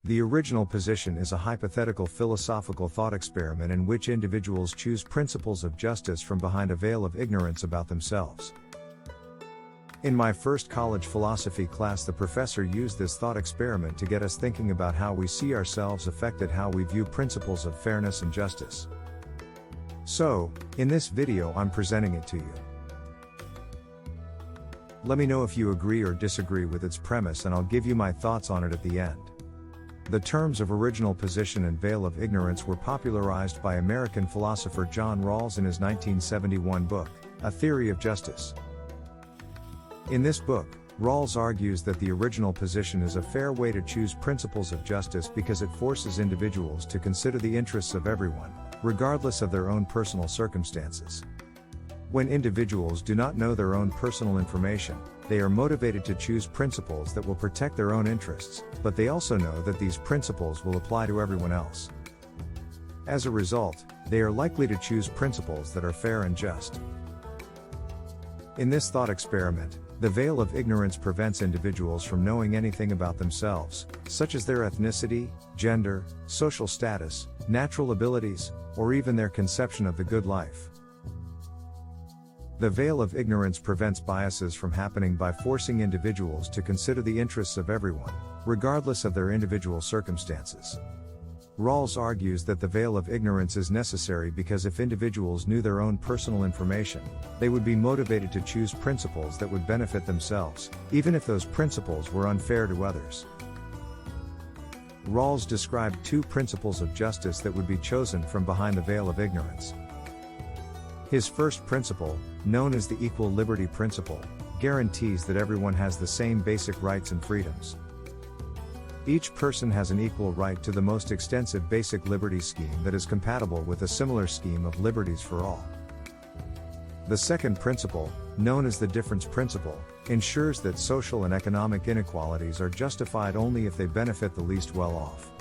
The original position is a hypothetical philosophical thought experiment in which individuals choose principles of justice from behind a veil of ignorance about themselves. In my first college philosophy class, the professor used this thought experiment to get us thinking about how we see ourselves affected how we view principles of fairness and justice. So, in this video I'm presenting it to you. Let me know if you agree or disagree with its premise, and I'll give you my thoughts on it at the end. The terms of original position and veil of ignorance were popularized by American philosopher John Rawls in his 1971 book, A Theory of Justice. In this book, Rawls argues that the original position is a fair way to choose principles of justice because it forces individuals to consider the interests of everyone, regardless of their own personal circumstances. When individuals do not know their own personal information, they are motivated to choose principles that will protect their own interests, but they also know that these principles will apply to everyone else. As a result, they are likely to choose principles that are fair and just. In this thought experiment, the veil of ignorance prevents individuals from knowing anything about themselves, such as their ethnicity, gender, social status, natural abilities, or even their conception of the good life. The veil of ignorance prevents biases from happening by forcing individuals to consider the interests of everyone, regardless of their individual circumstances. Rawls argues that the veil of ignorance is necessary because if individuals knew their own personal information, they would be motivated to choose principles that would benefit themselves, even if those principles were unfair to others. Rawls described two principles of justice that would be chosen from behind the veil of ignorance. His first principle, known as the equal liberty principle, guarantees that everyone has the same basic rights and freedoms. Each person has an equal right to the most extensive basic liberty scheme that is compatible with a similar scheme of liberties for all. The second principle, known as the difference principle, ensures that social and economic inequalities are justified only if they benefit the least well-off.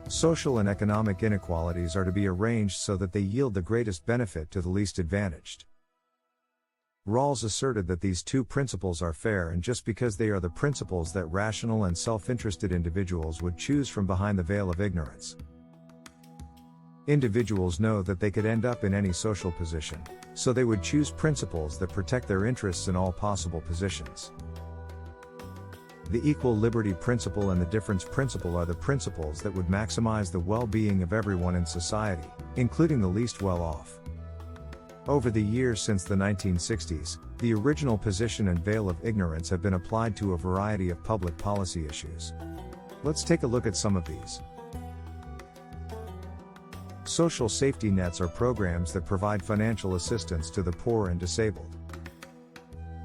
Social and economic inequalities are to be arranged so that they yield the greatest benefit to the least advantaged. Rawls asserted that these two principles are fair and just because they are the principles that rational and self-interested individuals would choose from behind the veil of ignorance. Individuals know that they could end up in any social position, so they would choose principles that protect their interests in all possible positions. The equal liberty principle and the difference principle are the principles that would maximize the well-being of everyone in society, including the least well-off. Over the years since the 1960s, the original position and veil of ignorance have been applied to a variety of public policy issues. Let's take a look at some of these. Social safety nets are programs that provide financial assistance to the poor and disabled.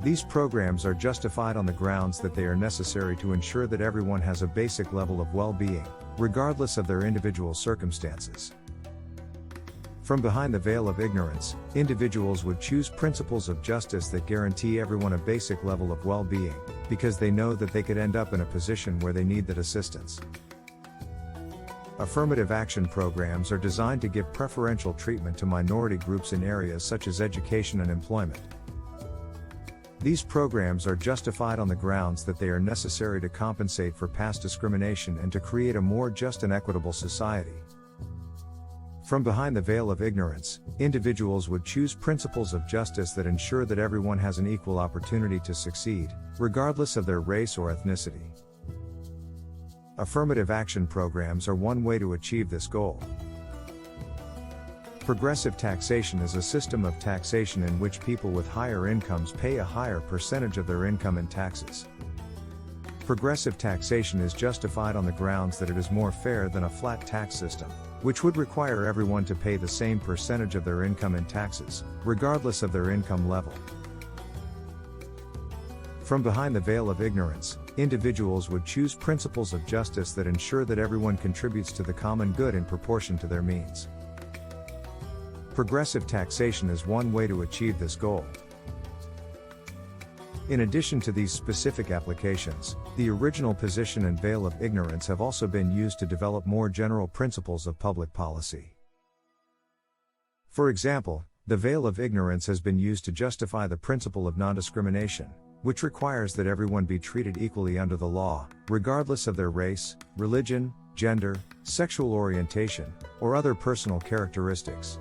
These programs are justified on the grounds that they are necessary to ensure that everyone has a basic level of well-being, regardless of their individual circumstances. From behind the veil of ignorance, individuals would choose principles of justice that guarantee everyone a basic level of well-being, because they know that they could end up in a position where they need that assistance. Affirmative action programs are designed to give preferential treatment to minority groups in areas such as education and employment. These programs are justified on the grounds that they are necessary to compensate for past discrimination and to create a more just and equitable society. From behind the veil of ignorance, individuals would choose principles of justice that ensure that everyone has an equal opportunity to succeed, regardless of their race or ethnicity. Affirmative action programs are one way to achieve this goal. Progressive taxation is a system of taxation in which people with higher incomes pay a higher percentage of their income in taxes. Progressive taxation is justified on the grounds that it is more fair than a flat tax system, which would require everyone to pay the same percentage of their income in taxes, regardless of their income level. From behind the veil of ignorance, individuals would choose principles of justice that ensure that everyone contributes to the common good in proportion to their means. Progressive taxation is one way to achieve this goal. In addition to these specific applications, the original position and veil of ignorance have also been used to develop more general principles of public policy. For example, the veil of ignorance has been used to justify the principle of non-discrimination, which requires that everyone be treated equally under the law, regardless of their race, religion, gender, sexual orientation, or other personal characteristics.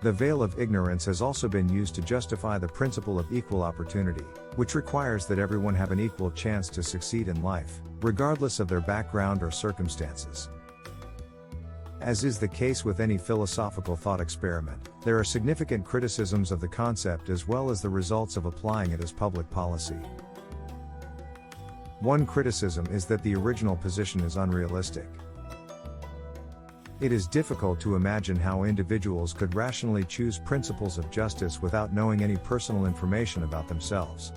The veil of ignorance has also been used to justify the principle of equal opportunity, which requires that everyone have an equal chance to succeed in life, regardless of their background or circumstances. As is the case with any philosophical thought experiment, there are significant criticisms of the concept as well as the results of applying it as public policy. One criticism is that the original position is unrealistic. It is difficult to imagine how individuals could rationally choose principles of justice without knowing any personal information about themselves.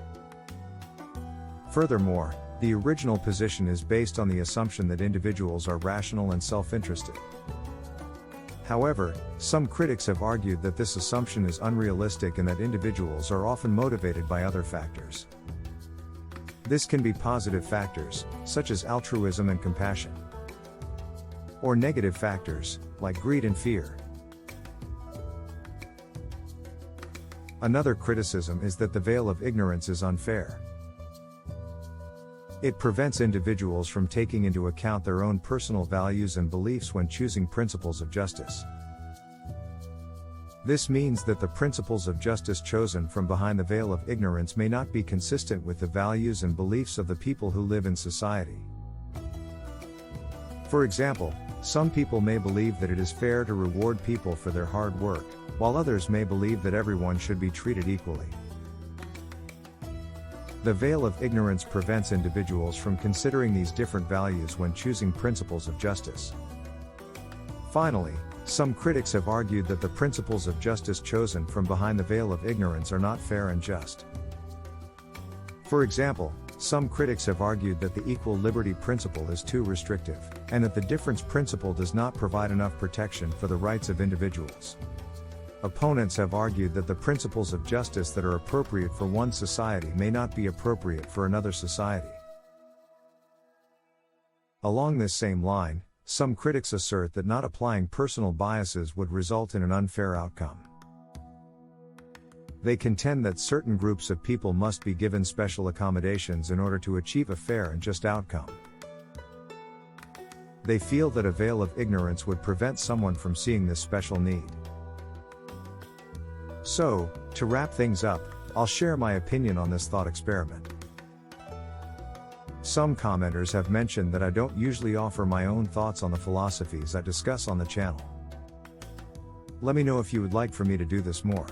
Furthermore, the original position is based on the assumption that individuals are rational and self-interested. However, some critics have argued that this assumption is unrealistic and that individuals are often motivated by other factors. This can be positive factors, such as altruism and compassion, or negative factors, like greed and fear. Another criticism is that the veil of ignorance is unfair. It prevents individuals from taking into account their own personal values and beliefs when choosing principles of justice. This means that the principles of justice chosen from behind the veil of ignorance may not be consistent with the values and beliefs of the people who live in society. For example, some people may believe that it is fair to reward people for their hard work, while others may believe that everyone should be treated equally. The veil of ignorance prevents individuals from considering these different values when choosing principles of justice. Finally, some critics have argued that the principles of justice chosen from behind the veil of ignorance are not fair and just. For example, some critics have argued that the equal liberty principle is too restrictive, and that the difference principle does not provide enough protection for the rights of individuals. Opponents have argued that the principles of justice that are appropriate for one society may not be appropriate for another society. Along this same line, some critics assert that not applying personal biases would result in an unfair outcome. They contend that certain groups of people must be given special accommodations in order to achieve a fair and just outcome. They feel that a veil of ignorance would prevent someone from seeing this special need. So, to wrap things up, I'll share my opinion on this thought experiment. Some commenters have mentioned that I don't usually offer my own thoughts on the philosophies I discuss on the channel. Let me know if you would like for me to do this more.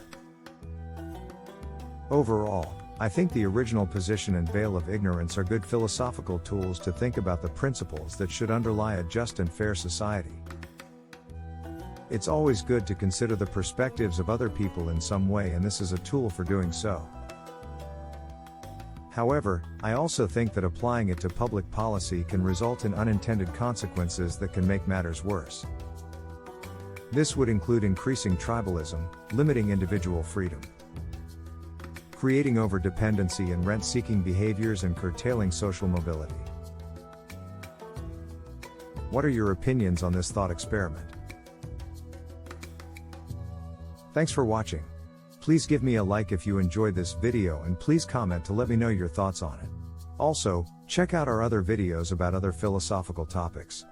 Overall, I think the original position and veil of ignorance are good philosophical tools to think about the principles that should underlie a just and fair society. It's always good to consider the perspectives of other people in some way, and this is a tool for doing so. However, I also think that applying it to public policy can result in unintended consequences that can make matters worse. This would include increasing tribalism, limiting individual freedom, creating overdependency and rent-seeking behaviors, and curtailing social mobility. What are your opinions on this thought experiment? Thanks for watching. Please give me a like if you enjoyed this video, and please comment to let me know your thoughts on it. Also, check out our other videos about other philosophical topics.